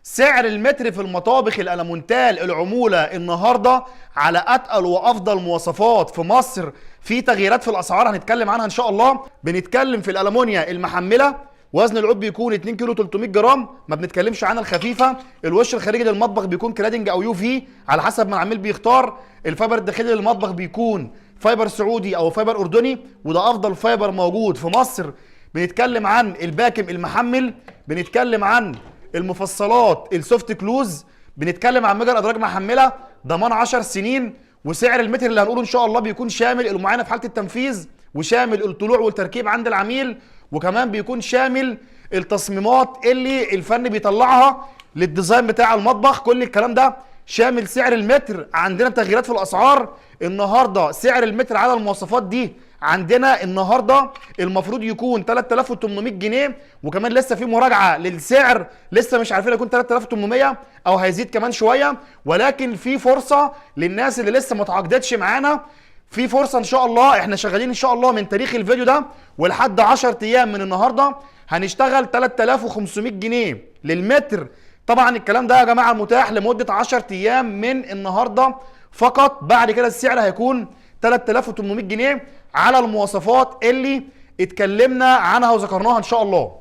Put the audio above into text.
سعر المتر في المطابخ الألمونتال العمولة النهاردة على أتقل وأفضل مواصفات في مصر. في تغييرات في الأسعار هنتكلم عنها إن شاء الله. بنتكلم في الألمونيا المحملة، وزن العود بيكون 2 كيلو 300 جرام، ما بنتكلمش عنها الخفيفة. الوش الخارجي للمطبخ بيكون كلادنج أو يو في على حسب ما العميل بيختار. الفايبر الداخلي للمطبخ بيكون فايبر سعودي أو فايبر أردني، وده أفضل فايبر موجود في مصر. بنتكلم عن الباكم المحمل، بنتكلم عن المفصلات السوفت كلوز، بنتكلم عن مجر ادراج محمله ضمان 10 سنين. وسعر المتر اللي هنقوله ان شاء الله بيكون شامل المعاينه في حاله التنفيذ، وشامل الطلوع والتركيب عند العميل، وكمان بيكون شامل التصميمات اللي الفن بيطلعها للديزاين بتاع المطبخ. كل الكلام ده شامل سعر المتر. عندنا تغييرات في الاسعار النهارده. سعر المتر على المواصفات دي عندنا النهارده المفروض يكون 3800 جنيه، وكمان لسه في مراجعه للسعر، لسه مش عارفين يكون 3800 او هيزيد كمان شويه. ولكن في فرصه للناس اللي لسه ما تعاقدتش معانا، في فرصه ان شاء الله. احنا شغالين ان شاء الله من تاريخ الفيديو ده ولحد 10 ايام من النهارده هنشتغل 3500 جنيه للمتر. طبعا الكلام ده يا جماعه متاح لمده 10 ايام من النهارده فقط. بعد كده السعر هيكون 3800 جنيه على المواصفات اللي اتكلمنا عنها وذكرناها ان شاء الله.